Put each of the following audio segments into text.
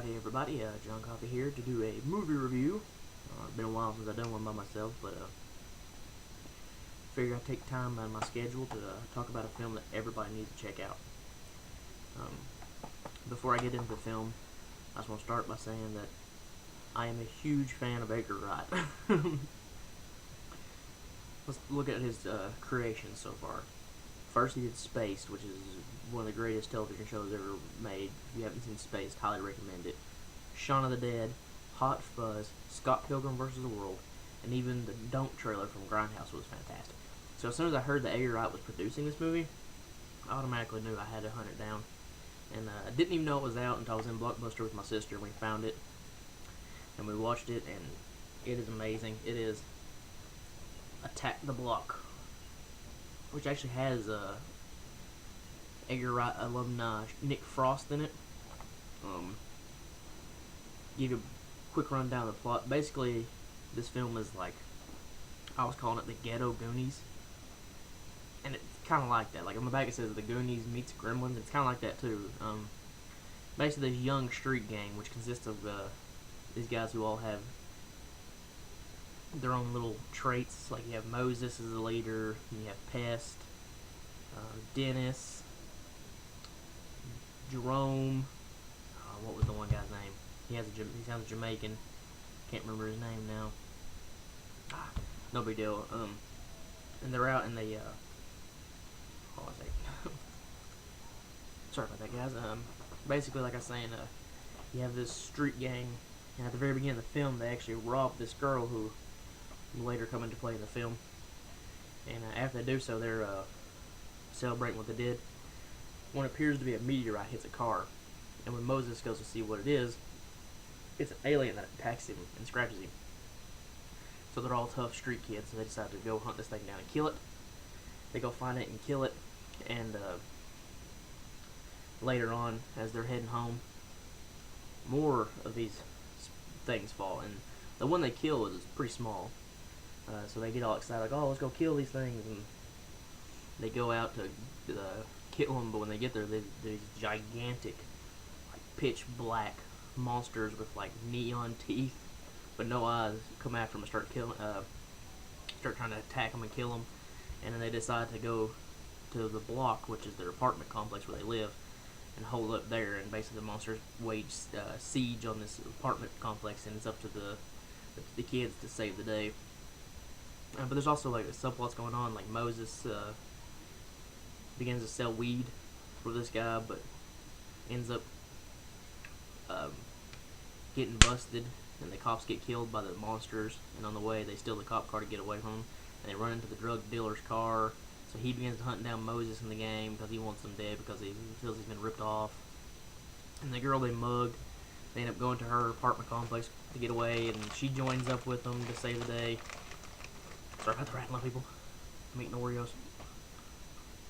Howdy everybody, John Coffee here to do a movie review. It's been a while since I've done one by myself, but figure I'd take time out of my schedule to talk about a film that everybody needs to check out. Before I get into the film, I just want to start by saying that I am a huge fan of Edgar Wright. Let's look at his creations so far. First, he did Spaced, which is one of the greatest television shows ever made. If you haven't seen Spaced, highly recommend it. Shaun of the Dead, Hot Fuzz, Scott Pilgrim vs. the World, and even the Don't trailer from Grindhouse was fantastic. So as soon as I heard that Edgar Wright was producing this movie, I automatically knew I had to hunt it down. And I didn't even know it was out until I was in Blockbuster with my sister, and we found it. And we watched it, and it is amazing. It is Attack the Block, which actually has Edgar Wright alumni Nick Frost in it. Give you a quick rundown of the plot. Basically, this film is like, I was calling it the Ghetto Goonies, and it's kind of like that. Like on the back it says the Goonies meets Gremlins. It's kind of like that too. Basically, this young street gang, which consists of these guys who all have their own little traits. Like you have Moses as the leader, and you have Pest, Dennis, Jerome. What was the one guy's name? He sounds Jamaican. Can't remember his name now. No big deal. And they're out and they hold on a second. Sorry about that, guys. Basically, like I was saying, you have this street gang, and at the very beginning of the film, they actually rob this girl who will later come into play in the film. And after they do so, they're celebrating what they did. What appears to be a meteorite hits a car, and when Moses goes to see what it is, it's an alien that attacks him and scratches him. So they're all tough street kids, so they decide to go hunt this thing down and kill it. They go find it and kill it, and later on, as they're heading home, more of these things fall, and the one they kill is pretty small. So they get all excited, like, oh, let's go kill these things, and they go out to kill them, but when they get there, these gigantic, like, pitch black monsters with, like, neon teeth, but no eyes, come after them and start trying to attack them and kill them, and then they decide to go to the block, which is their apartment complex where they live, and hold up there, and basically the monsters wage siege on this apartment complex, and it's up to the kids to save the day. But there's also like subplots going on, like Moses begins to sell weed for this guy, but ends up getting busted, and the cops get killed by the monsters, and on the way they steal the cop car to get away from them, and they run into the drug dealer's car, so he begins to hunt down Moses in the game because he wants them dead because he feels he's been ripped off. And the girl they mugged, they end up going to her apartment complex to get away, and she joins up with them to save the day. Sorry about the rattling, people. I'm eating Oreos.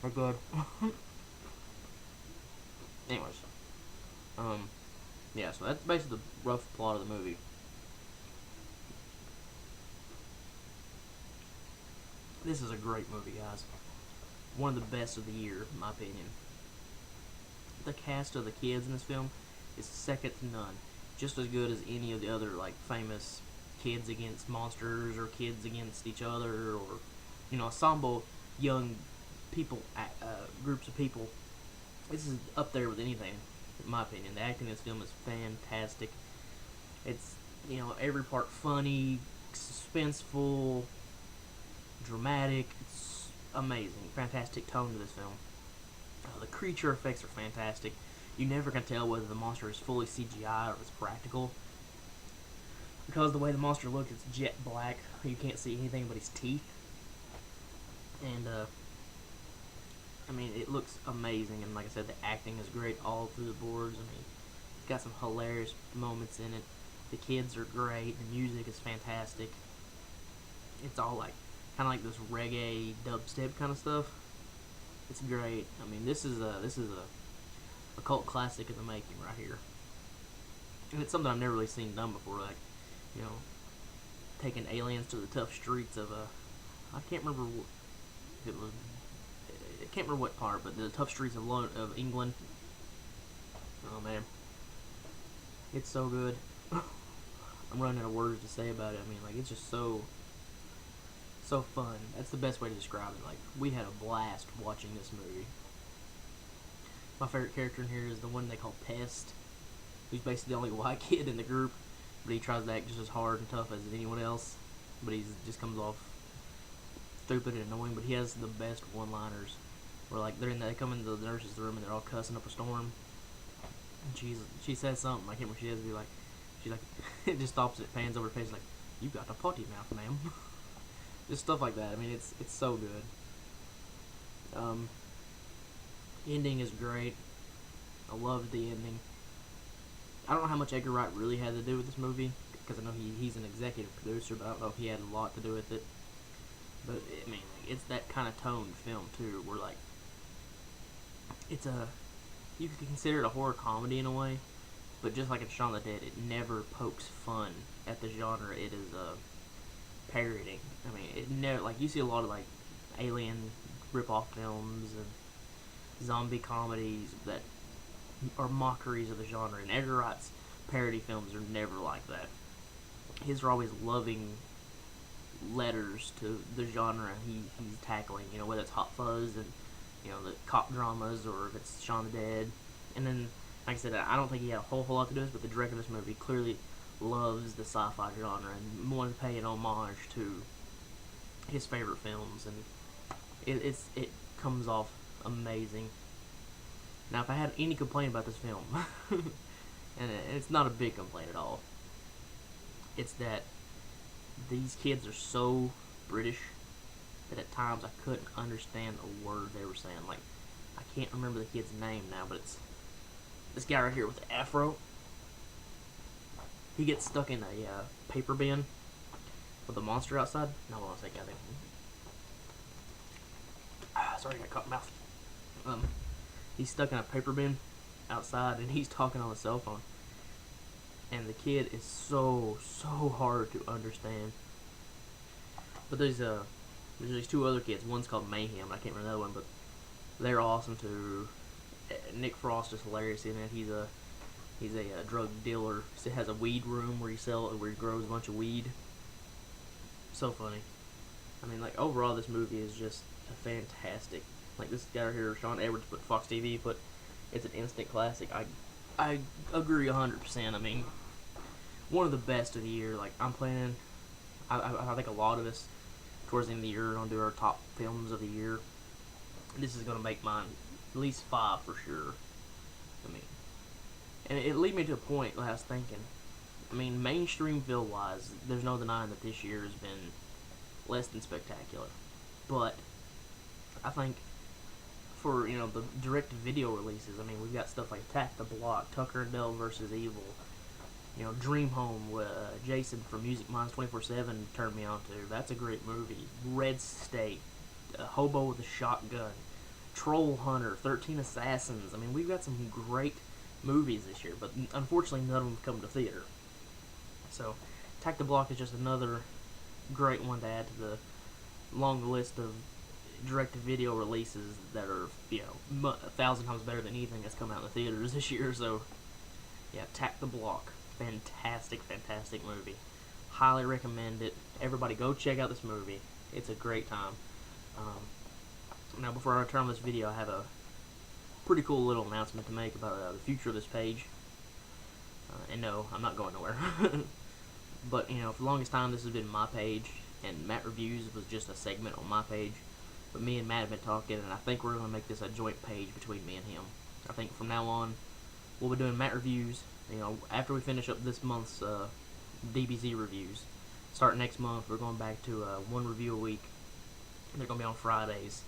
They're good. Anyways. Yeah, so that's basically the rough plot of the movie. This is a great movie, guys. One of the best of the year, in my opinion. The cast of the kids in this film is second to none. Just as good as any of the other, like, famous kids against monsters or kids against each other, or, you know, ensemble young people, groups of people. This is up there with anything, in my opinion. The acting in this film is fantastic. It's, you know, every part funny, suspenseful, dramatic. It's amazing. Fantastic tone to this film. The creature effects are fantastic. You never can tell whether the monster is fully CGI or it's practical, because the way the monster looks, it's jet black. You can't see anything but his teeth. And I mean, it looks amazing, and like I said, the acting is great all through the boards. I mean, it's got some hilarious moments in it. The kids are great. The music is fantastic. It's all like kind of like this reggae dubstep kind of stuff. It's great. I mean, this is a cult classic in the making right here, and it's something I've never really seen done before. Like, you know, taking aliens to the tough streets of I can't remember if it was. I can't remember what part, but the tough streets of England. Oh man, It's so good. I'm running out of words to say about it. I mean, like, it's just so fun. That's the best way to describe it. Like, we had a blast watching this movie. My favorite character in here is the one they call Pest, who's basically the only white kid in the group, but he tries to act just as hard and tough as anyone else, but he just comes off stupid and annoying. But he has the best one-liners, where like they come into the nurse's room and they're all cussing up a storm, and she says something, I can't remember what she says, she's like, it just stops, it pans over her face, like, "You got a potty mouth, ma'am." Just stuff like that. I mean, it's so good. Ending is great. I loved the ending. I don't know how much Edgar Wright really had to do with this movie, because I know he's an executive producer, but I don't know if he had a lot to do with it. But I mean, like, it's that kind of toned film too, where like you could consider it a horror comedy in a way, but just like in Shaun of the Dead, it never pokes fun at the genre it is parodying. I mean, it never, like, you see a lot of like alien rip-off films and zombie comedies that are mockeries of the genre, and Edgar Wright's parody films are never like that. His are always loving letters to the genre he's tackling, you know, whether it's Hot Fuzz and, you know, the cop dramas, or if it's Shaun of the Dead. And then, like I said, I don't think he had a whole lot to do with this, but the director of this movie clearly loves the sci-fi genre and wanted to pay an homage to his favorite films, and it comes off amazing. Now, if I had any complaint about this film, and it's not a big complaint at all, it's that these kids are so British that at times I couldn't understand a word they were saying. Like, I can't remember the kid's name now, but it's this guy right here with the afro. He gets stuck in a paper bin with a monster outside. No, hold on a second, I think. Sorry, I got caught in my mouth. He's stuck in a paper bin outside, and he's talking on the cell phone. And the kid is so hard to understand. But there's these two other kids. One's called Mayhem. I can't remember the other one, but they're awesome too. Nick Frost is hilarious in it. He's a drug dealer. He has a weed room where he grows a bunch of weed. So funny. I mean, like, overall, this movie is just a fantastic. Like, this guy right here, Sean Edwards, put Fox TV, but it's an instant classic. I agree 100%. I mean, one of the best of the year. Like, I'm planning, I think a lot of us, towards the end of the year, are going to do our top films of the year. This is going to make mine at least 5 for sure. I mean, and it led me to a point where I was thinking, I mean, mainstream film-wise, there's no denying that this year has been less than spectacular. But I think for, you know, the direct-to-video releases, I mean, we've got stuff like Attack the Block, Tucker and Dale vs. Evil, you know, Dream Home, Jason from Music Minds 24/7 turned me on to. That's a great movie. Red State, Hobo with a Shotgun, Troll Hunter, 13 Assassins. I mean, we've got some great movies this year, but unfortunately none of them come to theater. So, Attack the Block is just another great one to add to the long list of direct-to-video releases that are, you know, 1,000 times better than anything that's come out in the theaters this year. So, yeah, Attack the Block. Fantastic movie. Highly recommend it. Everybody go check out this movie. It's a great time. Now, before I turn on this video, I have a pretty cool little announcement to make about the future of this page. And no, I'm not going nowhere. But, you know, for the longest time, this has been my page, and Matt Reviews was just a segment on my page. But me and Matt have been talking, and I think we're going to make this a joint page between me and him. I think from now on, we'll be doing Matt Reviews. You know, after we finish up this month's DBZ reviews, starting next month, we're going back to one review a week. They're going to be on Fridays.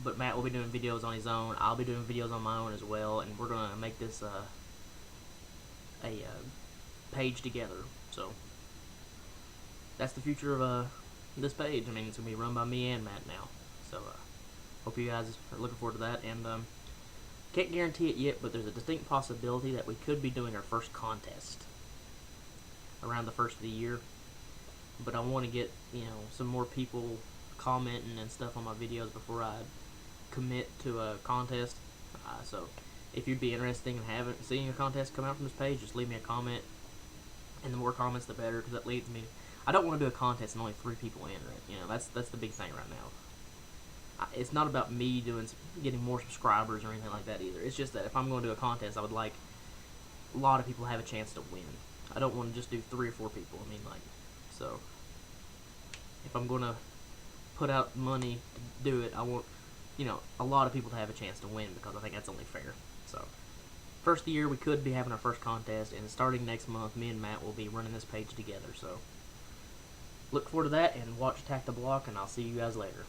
But Matt will be doing videos on his own. I'll be doing videos on my own as well, and we're going to make this a page together. So that's the future of this page. I mean, it's going to be run by me and Matt now. So hope you guys are looking forward to that. And can't guarantee it yet, but there's a distinct possibility that we could be doing our first contest around the first of the year. But I want to get, you know, some more people commenting and stuff on my videos before I commit to a contest. So If you'd be interested in seeing a contest come out from this page, just leave me a comment. And the more comments, the better, because that leads me. I don't want to do a contest and only 3 people enter it. You know, that's the big thing right now. It's not about me getting more subscribers or anything like that either. It's just that if I'm going to do a contest, I would like a lot of people to have a chance to win. I don't want to just do 3 or 4 people. I mean, like, so if I'm going to put out money to do it, I want, you know, a lot of people to have a chance to win, because I think that's only fair. So, first of the year, we could be having our first contest, and starting next month, me and Matt will be running this page together. So, look forward to that, and watch Attack the Block, and I'll see you guys later.